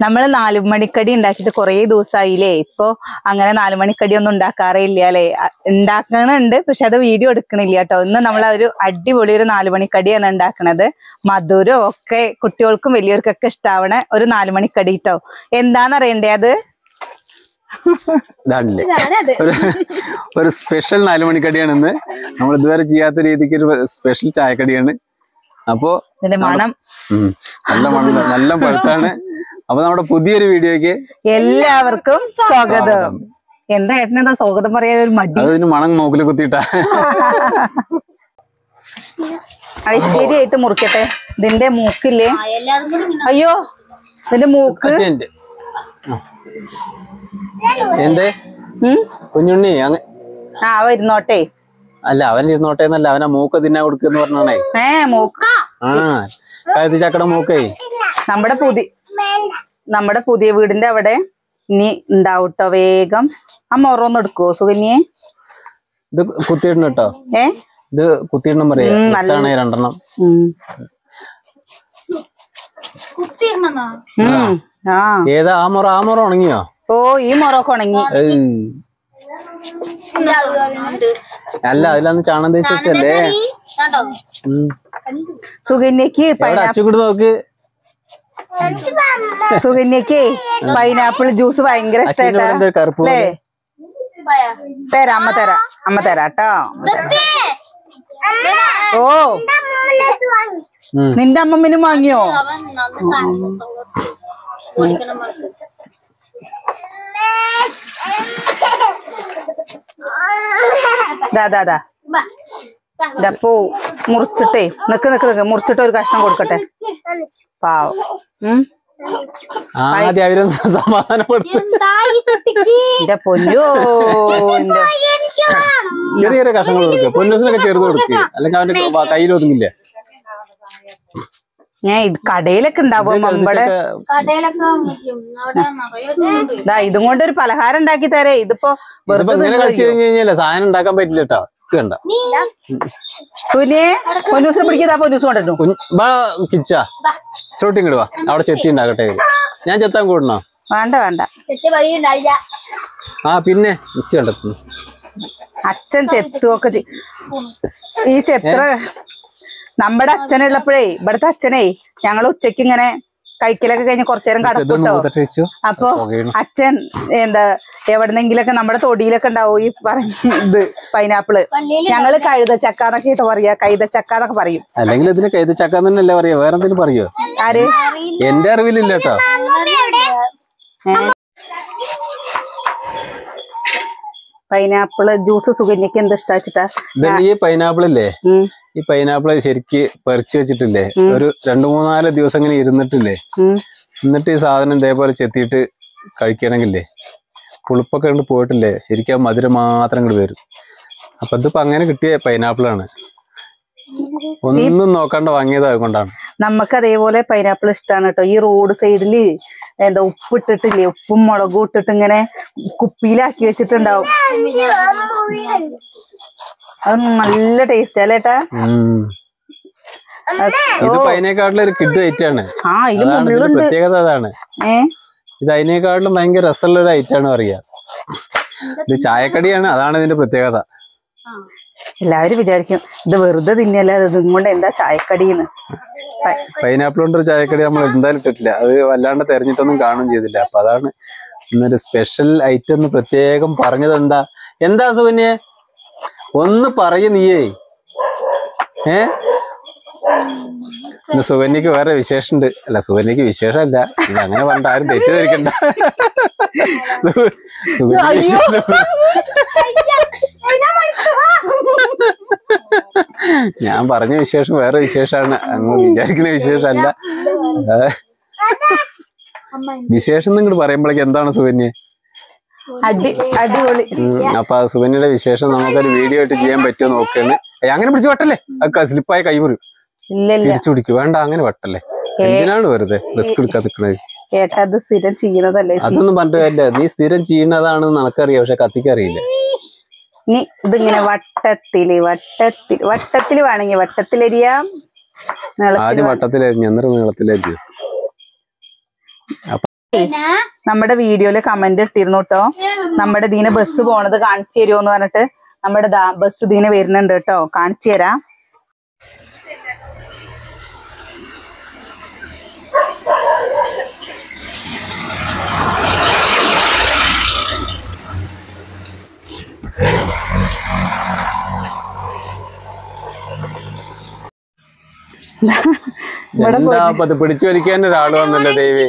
നമ്മള് 4 മണിക്കടി ഉണ്ടാക്കിയിട്ട് കുറേ ദിവസമായില്ലേ. ഇപ്പൊ അങ്ങനെ 4 മണിക്കടി ഒന്നും ഉണ്ടാക്കാറേ ഇല്ല അല്ലെ. ഉണ്ടാക്കണുണ്ട്, പക്ഷെ അത് വീഡിയോ എടുക്കണില്ല കേട്ടോ. ഇന്ന് നമ്മൾ ഒരു അടിപൊളി ഒരു 4 മണിക്കടിയാണ് ഉണ്ടാക്കണത്. മധുരം ഒക്കെ കുട്ടികൾക്കും വലിയവർക്കൊക്കെ ഇഷ്ടാവണ ഒരു 4 മണിക്കടി കേട്ടോ. എന്താന്നറിയണ്ടേ അത്? ഒരു സ്പെഷ്യൽ 4 മണിക്കടിയാണ് ഇന്ന്. നമ്മൾ ഇതുവരെ ചെയ്യാത്ത രീതിക്ക് ഒരു സ്പെഷ്യൽ ചായക്കടിയാണ്. അപ്പോ മണം നല്ല മണം, നല്ല പഴുത്താണ്. അപ്പൊ നമ്മുടെ പുതിയൊരു വീഡിയോക്ക് എല്ലാവർക്കും സ്വാഗതം. എന്താ ഏട്ടനെന്താ സ്വാഗതം പറയാൻ ഒരു മടി? അതിന് മണം മൂക്കില് കുത്തിയിട്ടാ. ശരിയായിട്ട് മുറിക്കട്ടെ. ഇതിന്റെ മൂക്കില്ലേ? അയ്യോ, ഇതിന്റെ മൂക്ക് എന്തേ കുഞ്ഞുണ്ണി അവ ഇരുന്നോട്ടെ. അല്ല, അവൻ ഇരുന്നോട്ടെ എന്നല്ല, അവനാ മൂക്ക് തിന്നാ കൊടുക്കുന്ന പറഞ്ഞാണേ. മൂക്ക് കഴുത്തി ചക്കട മൂക്കേ. നമ്മുടെ പുതിയ വീടിന്റെ അവിടെ ഇനി ഉണ്ടാവട്ടോ. വേഗം അമ്മ ഓരോന്ന് എടുക്കുവോ സുകന്യെ? ഇത് കുത്തിയിടണം കേട്ടോ. ഇത് കുത്തിയിടണം പറയാ. 2 ഏതാ ആ മുറ ഉണങ്ങിയോ? ഓ, ഈ മുറൊക്കെ ഉണങ്ങി. അല്ല, അതിലന്ന് ചാണം തേച്ചല്ലേ. സുകന്യക്ക് അച്ചുകൂടി നോക്ക്. സുകന്യക്ക് പൈനാപ്പിൾ ജ്യൂസ് ഭയങ്കര ഇഷ്ടല്ലേ? അമ്മ തരാട്ടോ. ഓ, നിന്റെ അമ്മമ്മനും വാങ്ങിയോ? പോ മുറിച്ചിട്ടേ നിക്ക് മുറിച്ചിട്ട് ഒരു കഷ്ണം കൊടുക്കട്ടെ. പാവം. എന്റെ പൊന്നോ, ചെറിയ ചെറിയ കഷ്ണങ്ങൾ കൊടുക്കുക. പൊന്നൂസിനൊക്കെ ചെറുത് കൊടുക്കുക, അല്ലെങ്കിൽ അവന്റെ കയ്യിൽ ഒതുങ്ങില്ലേ. ഞാൻ കടയിലൊക്കെ ഉണ്ടാവും നമ്മുടെ. ഇതും കൊണ്ട് ഒരു പലഹാരം ഉണ്ടാക്കി തരേ. ഇതിപ്പോ സാധനം ഉണ്ടാക്കാൻ പറ്റില്ല കേട്ടോ. പൊന്നൂസിനെ പിടിക്കാ. പൊന്നൂസ് കൊണ്ടു കിച്ചാ ഷൂട്ടിങ് ഇടുവാ. അവിടെ ചെത്തി ഉണ്ടാക്കട്ടെ. ഞാൻ ചെത്താൻ കൂടണോ? വേണ്ട. പിന്നെ മിക്സി കണ്ടെത്തുന്നു. അച്ഛൻ ചെത്തുവൊക്കെ ഈ ചെത്ര നമ്മുടെ അച്ഛനുള്ളപ്പോഴേ, ഇവിടുത്തെ അച്ഛനെ ഞങ്ങൾ ഉച്ചക്ക് ഇങ്ങനെ കഴിക്കലൊക്കെ കഴിഞ്ഞ് കുറച്ചേരം കടക്കൂട്ടോ. അപ്പൊ അച്ഛൻ എവിടെന്നെങ്കിലൊക്കെ നമ്മുടെ തൊടിയിലൊക്കെ ഉണ്ടാവും ഈ ഇത് പൈനാപ്പിള്. ഞങ്ങള് കഴുതച്ചക്ക എന്നൊക്കെ പറയാ. കൈതച്ചക്ക എന്നൊക്കെ പറയും. അല്ലെങ്കിൽ ഇതിന് കൈതച്ചക്ക എന്നല്ലേ പറയാ? വേറെ എന്തെങ്കിലും പറയോ? ആര്? എന്റെ അറിവിലില്ല കേട്ടോ. പൈനാപ്പിള് ജ്യൂസ് സുകന്യക്ക് എന്താ ഇഷ്ടാച്ചിട്ടാ? ഈ പൈനാപ്പിളില്ലേ, ഈ പൈനാപ്പിള് ശരിക്ക് പറിച്ചു വെച്ചിട്ടില്ലേ, ഒരു 2-3-4 ദിവസം ഇങ്ങനെ ഇരുന്നിട്ടില്ലേ, എന്നിട്ട് ഈ സാധനം ഇതേപോലെ ചെത്തിയിട്ട് കഴിക്കണമെങ്കിലേ പുളിപ്പൊക്കെ കൊണ്ട് പോയിട്ടില്ലേ, ശരിക്കും ആ മധുരം മാത്രം ഇങ്ങോട്ട് വരും. അപ്പൊ ഇതിപ്പോ അങ്ങനെ കിട്ടിയ പൈനാപ്പിളാണ്. ഒന്നും നോക്കാണ്ട് വാങ്ങിയതാകൊണ്ടാണ്. നമുക്ക് അതേപോലെ പൈനാപ്പിൾ ഇഷ്ടമാണ് കേട്ടോ. ഈ റോഡ് സൈഡില് ഉപ്പിട്ടിട്ടില്ലേ, ഉപ്പും മുളകും ഇട്ടിട്ട് ഇങ്ങനെ കുപ്പിയിലാക്കി വെച്ചിട്ടുണ്ടാവും. അത് നല്ല ടേസ്റ്റ് അല്ലേ ഏട്ടാ? ഇത് അതിനേക്കാട്ടിലും ഒരു കിഡ് ഐറ്റാണ്. പ്രത്യേകത അതാണ്. ഇത് അതിനേക്കാട്ടിലും ഭയങ്കര രസമുള്ള ഒരു ഐറ്റാണ് പറയാ. ഇത് ചായക്കടിയാണ്, അതാണ് ഇതിന്റെ പ്രത്യേകത. എല്ലാവരും വിചാരിക്കും ഇത് വെറുതെ തിന്നല്ല, ഇതും കൊണ്ട് എന്താ ചായക്കടിന്ന്. പൈനാപ്പിൾ കൊണ്ടൊരു ചായക്കടി നമ്മൾ എന്തായാലും ഇട്ടിട്ടില്ല. അത് വല്ലാണ്ട് തെരഞ്ഞിട്ടൊന്നും കാണുകയും ചെയ്തില്ല. അപ്പൊ അതാണ് ഇന്നൊരു സ്പെഷ്യൽ ഐറ്റം എന്ന് പ്രത്യേകം പറഞ്ഞത്. എന്താ സുകന്യെ ഒന്ന് പറയ നീയേ. സുകന്യക്ക് വേറെ വിശേഷമുണ്ട്. അല്ല, സുകന്യക്ക് വിശേഷമല്ല, ഇത് അങ്ങനെ പറഞ്ഞിട്ട് ആരും തെറ്റിദ്ധരിക്കണ്ട. ഞാൻ പറഞ്ഞ വിശേഷം വേറെ വിശേഷമാണ്, അങ്ങ് വിചാരിക്കുന്ന വിശേഷമല്ല. വിശേഷം നിങ്ങോട്ട് പറയുമ്പോഴേക്ക് എന്താണ് സുകന്യ? അടിപൊളി. അപ്പൊ സുകന്യയുടെ വിശേഷം നമുക്കൊരു വീഡിയോ ആയിട്ട് ചെയ്യാൻ പറ്റുമോ നോക്കാണ്. അങ്ങനെ പിടിച്ച് വെട്ടല്ലേ, സ്ലിപ്പായ കൈമുറി തിരിച്ചു പിടിക്കും. വേണ്ട, അങ്ങനെ വെട്ടല്ലേ. എന്തിനാണ് വെറുതെ റിസ്ക് എടുക്കാൻ നിൽക്കുന്നത്? അതൊന്നും പറഞ്ഞിട്ട് കാര്യമില്ല. നീ സ്ഥിരം ചെയ്യുന്നതാണെന്ന് നമുക്കറിയാം, പക്ഷെ കത്തിക്കറിയില്ല. ഇതിങ്ങനെ വട്ടത്തില് വേണമെങ്കിൽ വട്ടത്തിലരിയാം. ആദ്യം വട്ടത്തിലരിഞ്ഞു, എന്നിട്ട് നീളത്തിലരിഞ്ഞു. നമ്മുടെ വീഡിയോയില് കമന്റ് ഇട്ടിരുന്നു കേട്ടോ, നമ്മുടെ ദീന ബസ് പോണത് കാണിച്ചു തരുമോന്ന് പറഞ്ഞിട്ട്. നമ്മുടെ ബസ് ദീന വരുന്നുണ്ട് കേട്ടോ, കാണിച്ചു തരാം. പിടിച്ചു വലിക്കാൻ ഒരാള് വന്നല്ലോ ദേവി.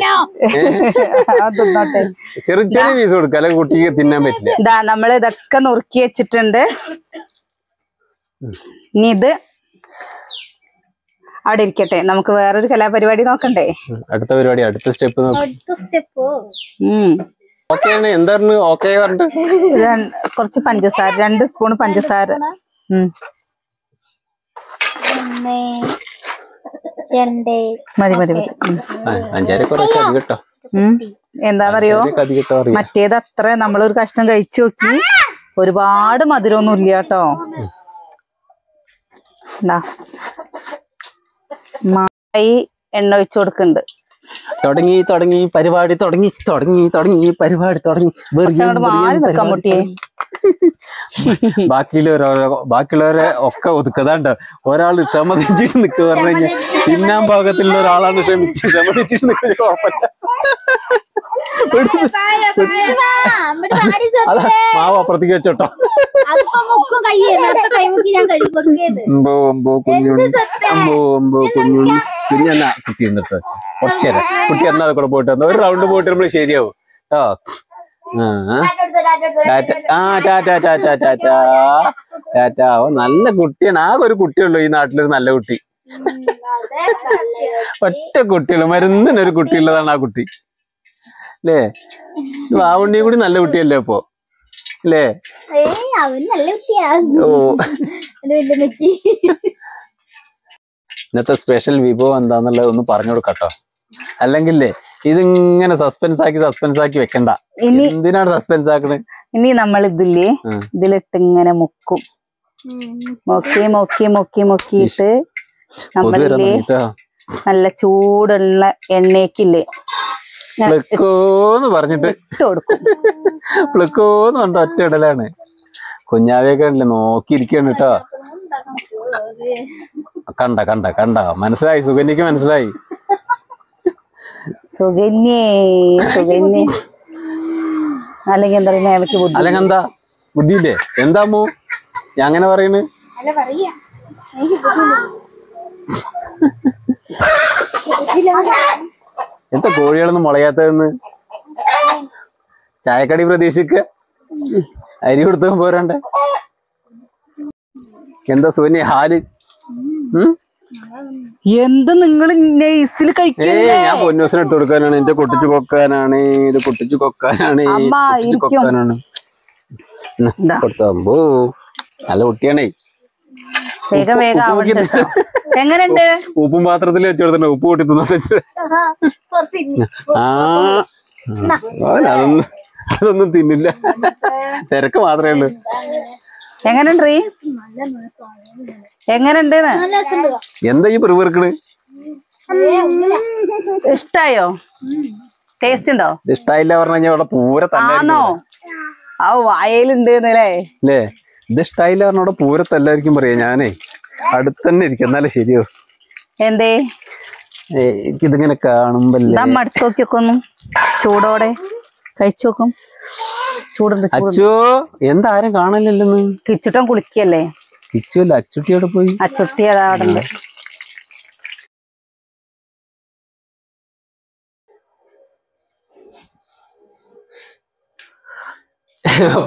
ചെറിയ ചെറിയ പീസ് കൊടുക്കുക, അല്ലെങ്കിൽ കുട്ടിക്ക് തിന്നാൻ പറ്റില്ല. നമ്മൾ ഇതൊക്കെ നുറുക്കി വെച്ചിട്ടുണ്ട്. ഇനി ഇത് അവിടെ ഇരിക്കട്ടെ, നമുക്ക് വേറൊരു കലാപരിപാടി നോക്കണ്ടേ? അടുത്ത പരിപാടി, അടുത്ത സ്റ്റെപ്പ്. എന്തായിരുന്നു ഓക്കെ പറഞ്ഞിട്ട്? കുറച്ച് പഞ്ചസാര, 2 സ്പൂൺ പഞ്ചസാര. മതി മതി മതി. എന്താന്നറിയോ, മറ്റേത് അത്ര നമ്മളൊരു കഷ്ണം കഴിച്ചു നോക്കി, ഒരുപാട് മധുരമൊന്നും ഇല്ല കേട്ടോ. മായി എണ്ണ ഒഴിച്ചു കൊടുക്കുന്നുണ്ട്. തുടങ്ങി പരിപാടി തുടങ്ങി പരിപാടി തുടങ്ങി. ബാക്കിയുള്ളവരെ ഒക്കെ ഒതുക്കതാണ്ട്. ഒരാൾ ക്ഷമ തെറ്റിട്ട് നിൽക്കുക പറഞ്ഞു കഴിഞ്ഞാൽ തിന്നാൻ പാകത്തിലുള്ള ഒരാളാണ് ക്ഷമ തെറ്റിട്ട് നിൽക്കുന്നത്. കുഴപ്പമില്ല, അതാ മാവ് അപ്പുറത്തേക്ക് വെച്ചോട്ടോ. കുഞ്ഞെന്നാ കുട്ടി എന്നിട്ട് വെച്ചു കുറച്ചേരം. കുട്ടി എന്നാ കൂടെ പോയിട്ട് വന്നു, ഒരു റൗണ്ട് പോയിട്ട് നമ്മൾ ശരിയാവും കേട്ടോ. ടാറ്റാ. ഓ നല്ല കുട്ടിയാണ്. ആകെ ഒരു കുട്ടിയുള്ളൂ ഈ നാട്ടിലൊരു നല്ല കുട്ടി. ഒറ്റ കുട്ടിയുള്ളൂ, മരുന്നിനൊരു കുട്ടിയുള്ളതാണ് ആ കുട്ടി അല്ലേ? വാവുണ്ണിയും കൂടി നല്ല കുട്ടിയല്ലേ അപ്പൊ അല്ലേ? ഓ, ഇന്നത്തെ സ്പെഷ്യൽ വിഭവം എന്താന്നുള്ളത് ഒന്ന് പറഞ്ഞു കൊടുക്കട്ടോ. അല്ലെങ്കിലേ ഇതിങ്ങനെ സസ്പെൻസ് ആക്കി വെക്കണ്ട. എന്തിനാണ് സസ്പെൻസ് ആക്കണേ? ഇനി നമ്മൾ ഇതിലിട്ട് ഇങ്ങനെ മുക്കും. മുക്കിയിട്ട് നമ്മളില്ലേ നല്ല ചൂടുള്ള എണ്ണയ്ക്കില്ലേ പ്ലക്കോന്ന് പറഞ്ഞിട്ട് ഇട്ട് കൊടുക്കും. പ്ലക്കോന്ന് പറഞ്ഞ ഒറ്റ ഇടലാണ്. കുഞ്ഞാവേക്കെ ഉണ്ടല്ലേ നോക്കിയിരിക്കാണ് കേട്ടോ. കണ്ട മനസ്സിലായി, സുകന്യക്ക് മനസ്സിലായി. സുകന്യേ അല്ലെങ്കിൽ എന്താ അല്ലെങ്കിൽ എന്താ ബുദ്ധിയില്ലേ? എന്താമോ ഞാൻ അങ്ങനെ പറയണ്? എന്താ കോഴികളൊന്നും മുളയാത്തതെന്ന് ചായക്കടി പ്രതീക്ഷിക്ക? അരി കൊടുത്ത പോരാണ്ടേ? എന്താ സോനി ഹാല്? എന്ത് നിങ്ങൾ നൈസിൽ കഴിക്കേ? ഞാൻ പൊന്നൂസിന് എടുത്ത് കൊടുക്കാനാണ്, എന്റെ കൊട്ടിച്ചു കൊക്കാനാണ്, ഇത് കൊട്ടിച്ചു കൊക്കാനാണ്, കൊടുത്തോ. നല്ല കുട്ടിയാണേ. എങ്ങനെയുണ്ട്? ഉപ്പും പാത്രത്തിൽ വെച്ച് കൊടുത്തിട്ടുണ്ട്, ഉപ്പ് കൂട്ടി തിന്നോട്ട്. അതൊന്നും തിന്നില്ല, തിരക്ക് മാത്രമേ ഉള്ളൂ. എങ്ങനെയുണ്ട്? എങ്ങനെയുണ്ട്? എന്താ ഈ പെറുപെറുക്കണ്? ഇഷ്ടായോ? ടേസ്റ്റ് ഉണ്ടോ? ഇഷ്ടായില്ല പറഞ്ഞു കഴിഞ്ഞാൽ അവിടെ പൂര ആണോ? ആ വായലുണ്ട് അല്ലേ? ഇത് ഇഷ്ടായില്ല പറഞ്ഞ അവിടെ പൂരത്തല്ലായിരിക്കും പറയാ. ഞാനേ അടുത്തന്നെ ഇരിക്കും, എന്നാലേ ശരിയോ. എന്തേ എനിക്കിതിങ്ങനെ കാണുമ്പല്ലേ അടുത്ത് നോക്കിയൊക്കെ ഒന്നും ചൂടോടെ കഴിച്ചു നോക്കും. ചൂടുണ്ട്. അച്ചോ എന്താ ആരും കാണലില്ലെന്ന്? കിച്ചുട്ടൻ കുളിക്കല്ലേ? കിച്ചുല്ല, അച്ചുട്ടിയോടെ പോയി. അച്ചുട്ടി അതാ അവിടെ ഉണ്ട്.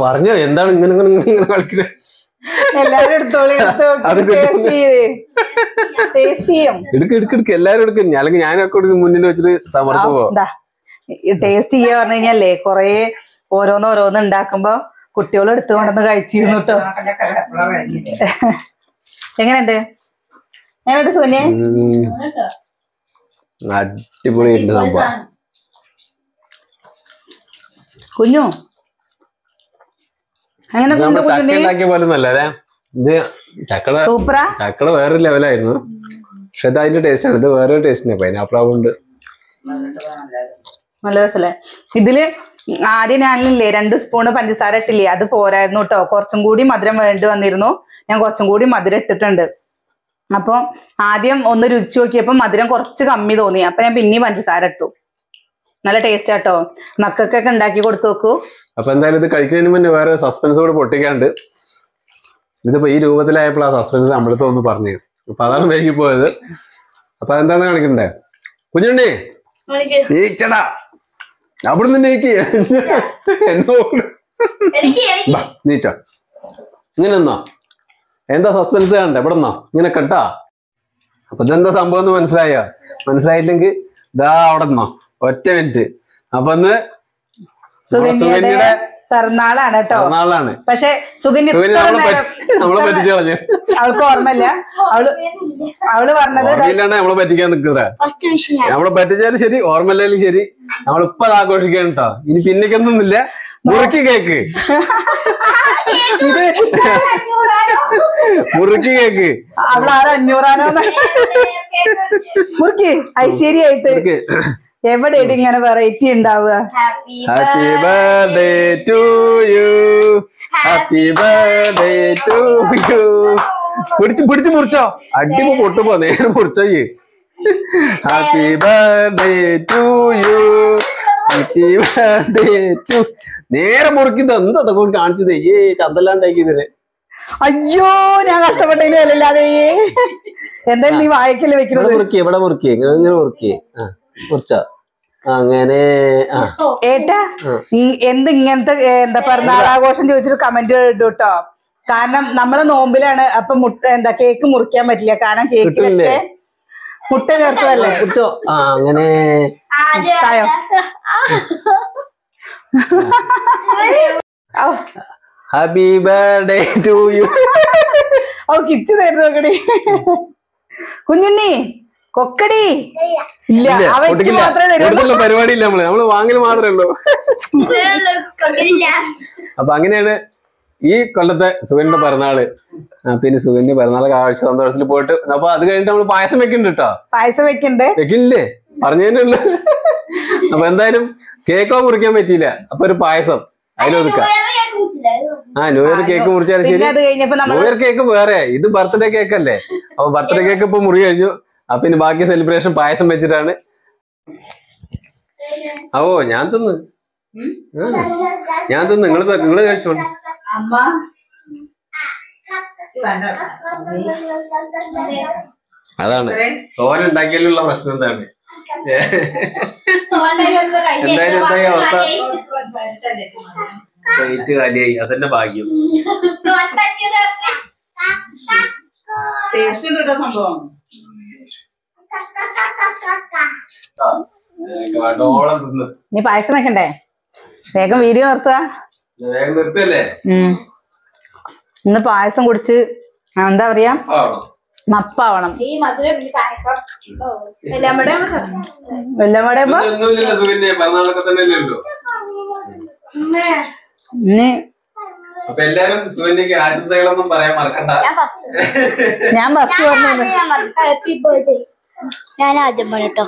പറഞ്ഞോ എന്താണ് ഇങ്ങനെ കളിക്കണേ? എല്ലാരും എടുത്തോളി, എടുക്ക് എല്ലാരും എടുക്കും. അല്ലെങ്കിൽ ഞാനൊക്കെ മുന്നിൽ വെച്ചിട്ട് സമർത്ത് പോവാ. ടേസ്റ്റ് ചെയ്യാ പറഞ്ഞു കഴിഞ്ഞാലേ കൊറേ ഓരോന്ന് ഉണ്ടാക്കുമ്പോ കുട്ടികൾ എടുത്തുകൊണ്ടൊന്ന് കഴിച്ചിരുന്നു കേട്ടോ. എങ്ങനെയുണ്ട് സോനിയ? അടിപൊളിയുണ്ട് സംഭവം. കുഞ്ഞു അങ്ങനെ ഉണ്ടാക്കിയ പോലെ നല്ലതേ. ഇത് ചക്കട വേറൊരു ലെവലായിരുന്നു. പക്ഷെ ഇത് അതിന്റെ ടേസ്റ്റ് ആണ്, ഇത് വേറൊരു ടേസ്റ്റിനെ പൈനാപ്പിൾ ആവുന്നുണ്ട്. നല്ല രസല്ലേ. ഇതില് ആദ്യം ഞാനില്ലേ 2 സ്പൂണ് പഞ്ചസാര ഇട്ടില്ലേ, അത് പോരായിരുന്നു കേട്ടോ. കുറച്ചും കൂടി മധുരം വേണ്ടി വന്നിരുന്നു. ഞാൻ കുറച്ചും കൂടി മധുരം ഇട്ടിട്ടുണ്ട്. അപ്പൊ ആദ്യം ഒന്ന് രുചിച്ച് നോക്കിയപ്പോ മധുരം കുറച്ച് കമ്മി തോന്നി. അപ്പൊ ഞാൻ പിന്നെയും പഞ്ചസാര ഇട്ടു. നല്ല ടേസ്റ്റ് ആട്ടോ. മക്കൾക്കൊക്കെ ഉണ്ടാക്കി കൊടുത്തു നോക്കൂ. അപ്പൊ എന്തായാലും ഇത് കഴിക്കുന്നതിന് മുന്നേ വേറെ സസ്പെൻസ് കൂടെ പൊട്ടിക്കാണ്ട്. ഇതിപ്പോ ഈ രൂപത്തിലായപ്പോൾ ആ സസ്പെൻസ് നമ്മളിപ്പോ ഒന്ന് പറഞ്ഞു. അപ്പൊ അതാണ് വേഗി പോയത്. അപ്പൊ എന്താന്ന് കാണിക്കണ്ടേ? കുഞ്ഞുണ്ണി നീച്ചടാ, അവിടുന്ന് നീക്കി എന്നോട് നീച്ച. ഇങ്ങനെ എന്നാ എന്താ സസ്പെൻസ് കണ്ടേ? ഇവിടെ നിന്നോ ഇങ്ങനെ കെട്ടാ. അപ്പൊ ഇതെന്താ സംഭവം എന്ന് മനസ്സിലായോ? മനസ്സിലായില്ലെങ്കിൽ ഇതാ അവിടെ നിന്നോ ഒറ്റ മിനിറ്റ്. അപ്പൊ ഒന്ന് സുകന്യയുടെ പിറന്നാളാണ് കേട്ടോ. പിറന്നാളാണ്. പക്ഷെ സുകന്യ നമ്മളെ പറ്റിച്ചു കളഞ്ഞു. അവൾക്ക് ഓർമ്മയില്ല. അവള് പറഞ്ഞത് നമ്മളെ പറ്റിക്കാൻ നിൽക്കുക. നമ്മളെ പറ്റിച്ചാലും ശരി ഓർമ്മയില്ലാലും ശരി നമ്മളിപ്പോ അത് ആഘോഷിക്കാൻ കേട്ടോ. ഇനി പിന്നേക്കൊന്നുമില്ല. മുറുക്കി കേക്ക്, മുറുക്കി കേക്ക്. അവളാറ് 500 മുറുക്കി ഐശ്വര്യായിട്ട്. എവിടെ ഇങ്ങനെ വെറൈറ്റി ഉണ്ടാവുക. Happy birthday to you, happy birthday to you. പിടിച്ച് മുറിച്ചോ, അടിപൊളി പൊട്ടുപോ. നേരെ മുറിച്ചോ. Happy birthday to you, happy birthday to. നേരെ മുറിക്കുന്നത് എന്താ അതൊക്കെ കാണിച്ചത്? ചന്തല്ലാണ്ടാക്കിയതിന്. അയ്യോ, ഞാൻ കഷ്ടപ്പെട്ടതിന് വിലയില്ലാതെ. എന്തായാലും നീ വായക്കല് വെക്കുന്നത്. മുറുക്കിയേ, ഇവിടെ മുറുക്കിയേ, ഇങ്ങനെ മുറുക്കിയേ. മുറിച്ചോ അങ്ങനെ. ഏട്ടാ ഇങ്ങനത്തെ എന്താ പിറന്നാളാഘോഷം ചോദിച്ചിട്ട് കമന്റ് ഇട്ടു കേട്ടോ. കാരണം നമ്മള് നോമ്പിലാണ്. അപ്പൊ കേക്ക് മുറിക്കാൻ പറ്റില്ല. കാരണം കേക്കിലൊക്കെ മുട്ട ചേർത്തതല്ലേ. കുറിച്ചോ അങ്ങനെ. തായോ ഹാപ്പി ബർത്ത്ഡേ ടു യു. ഓ കിച്ചു തരുന്നു നോക്കടി. കുഞ്ഞുണ്ണി കൊക്കടി. ഇല്ല, അവയ്ക്ക് മാത്രമേ തരുള്ളൂ. പരിപാടി ഇല്ല. നമ്മള് വാങ്ങല് മാത്രമേ ഉള്ളൂ. അപ്പൊ അങ്ങനെയാണ് ഈ കൊല്ലത്തെ സുകന്യയുടെ പിറന്നാള്. പിന്നെ സുകന്യ പിറന്നാളൊക്കെ ആവശ്യ സന്തോഷത്തിൽ പോയിട്ട്. അപ്പൊ അത് കഴിഞ്ഞിട്ട് നമ്മള് പായസം വെക്കുന്നുണ്ട് കേട്ടോ. പായസം വെക്കില്ലേ? പറഞ്ഞതന്നെ ഉള്ളു. അപ്പൊ എന്തായാലും കേക്കോ മുറിക്കാൻ പറ്റിയില്ല. അപ്പൊ ഒരു പായസം അതിലൊതുക്കാം. ന്യൂ ഇയർ കേക്ക് മുറിച്ചാലും ശരി. ന്യൂ ഇയർ കേക്ക് വേറെ, ഇത് ബർത്ത്ഡേ കേക്ക് അല്ലേ. അപ്പൊ ബർത്ത്ഡേ കേക്ക് ഇപ്പൊ മുറി കഴിഞ്ഞു. അപ്പൊ ഇനി ബാക്കി സെലിബ്രേഷൻ പായസം വെച്ചിട്ടാണ്. ഓ ഞാൻ തിന്ന് നിങ്ങള് കഴിച്ചോളൂ. അതാണ് തോരൻ ഉണ്ടാക്കിയാലുള്ള പ്രശ്നം. എന്താണ് എന്തായാലും എന്തായി അവസ്ഥ? പ്ലേറ്റ് കാലിയായി. അതെന്നെ ഭാഗ്യം. നീ പായസം വെക്കണ്ടേ? വേഗം വീഡിയോ നിർത്തുക. വേഗം നിർത്തല്ലേ? ഇന്ന് പായസം കുടിച്ച് എന്താ പറയാ, മപ്പാവണം. എല്ലാരും സുകന്യക്ക് ആശംസകളൊന്നും പറയാൻ മറക്കണ്ട. ഞാൻ ഫസ്റ്റ് പറഞ്ഞു. ഞാൻ ആദ്യം പറഞ്ഞോ.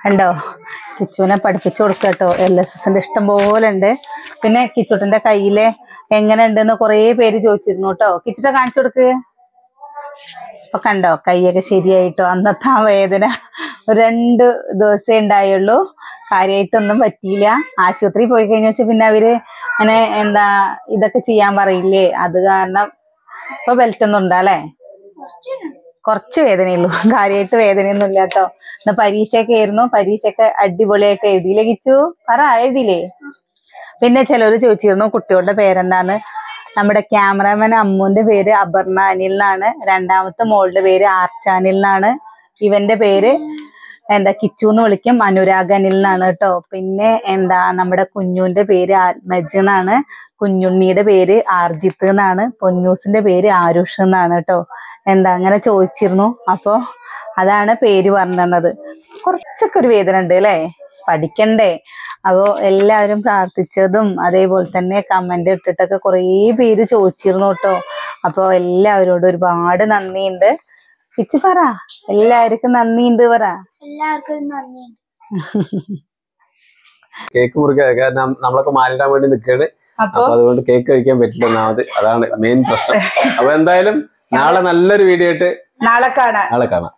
കണ്ടോ, കിച്ചുവിനെ പഠിപ്പിച്ചു കൊടുക്കട്ടോ. LSSന്റെ ഇഷ്ടം പോലെ ഉണ്ട്. പിന്നെ കിച്ചുട്ടന്റെ കയ്യില് എങ്ങനെ ഉണ്ടെന്ന് കൊറേ പേര് ചോദിച്ചിരുന്നു കേട്ടോ. കിച്ചുട്ട കാണിച്ചു കൊടുക്ക്. അപ്പൊ കണ്ടോ, കൈയൊക്കെ ശരിയായിട്ടോ. അന്നത്തെ ആ വേദന 2 ദിവസമേ ഉണ്ടായുള്ളൂ. കാര്യമായിട്ടൊന്നും പറ്റിയില്ല. ആശുപത്രിയിൽ പോയി കഴിഞ്ഞ വെച്ചാൽ പിന്നെ അവര് അങ്ങനെ എന്താ ഇതൊക്കെ ചെയ്യാൻ പറയില്ലേ. അത് കാരണം ഇപ്പൊ ബെൽറ്റ് ഒന്നും ഉണ്ടല്ലേ? കുറച്ച് വേദനയുള്ളൂ. കാര്യമായിട്ട് വേദനയൊന്നും ഇല്ല കേട്ടോ. ഇന്ന് പരീക്ഷയൊക്കെ ആയിരുന്നു. പരീക്ഷയൊക്കെ അടിപൊളിയായിട്ട് എഴുതിയില്ലേ കിച്ചു? എഴുതിയില്ലേ? പിന്നെ ചിലര് ചോദിച്ചിരുന്നു കുട്ടികളുടെ പേരെന്താന്ന്. നമ്മുടെ ക്യാമറാമാൻ അമ്മുവിന്റെ പേര് അപർണ അനിൽ എന്നാണ്. രണ്ടാമത്തെ മോളുടെ പേര് ആർച്ചാനിൽ എന്നാണ്. ഇവന്റെ പേര് കിച്ചു എന്ന് വിളിക്കും, അനുരാഗ് അനിൽ എന്നാണ് കേട്ടോ. പിന്നെ നമ്മുടെ കുഞ്ഞുവിന്റെ പേര് ആത്മജ് എന്നാണ്. കുഞ്ഞുണ്ണിയുടെ പേര് ആർജിത്ത് എന്നാണ്. പൊന്നൂസിന്റെ പേര് ആരുഷ് എന്നാണ് കേട്ടോ. അങ്ങനെ ചോദിച്ചിരുന്നു. അപ്പൊ അതാണ് പേര് പറഞ്ഞത്. കുറച്ചൊക്കെ ഒരു വേദന ഉണ്ട് അല്ലേ? പഠിക്കണ്ടേ? അപ്പോ എല്ലാവരും പ്രാർത്ഥിച്ചതും അതേപോലെ തന്നെ കമന്റ് ഇട്ടിട്ടൊക്കെ കുറേ പേര് ചോദിച്ചിരുന്നു കേട്ടോ. അപ്പൊ എല്ലാവരോടും ഒരുപാട് നന്ദിയുണ്ട്. പിച്ച് പറ, എല്ലാവർക്കും നന്ദിയുണ്ട് പറ. എല്ലാവർക്കും നന്ദി. കേക്ക് മുറിക്കാൻ നമ്മളൊക്കെ മാലിടാൻ വേണ്ടി നിൽക്കുകയാണ്. അപ്പൊ അപ്പൊ അതുകൊണ്ട് കേക്ക് കഴിക്കാൻ പറ്റില്ല ഒന്നാമത്, അതാണ് മെയിൻ പ്രശ്നം. അപ്പൊ എന്തായാലും നാളെ നല്ലൊരു വീഡിയോ ആയിട്ട് നാളെ കാണാം. നാളെ കാണാം.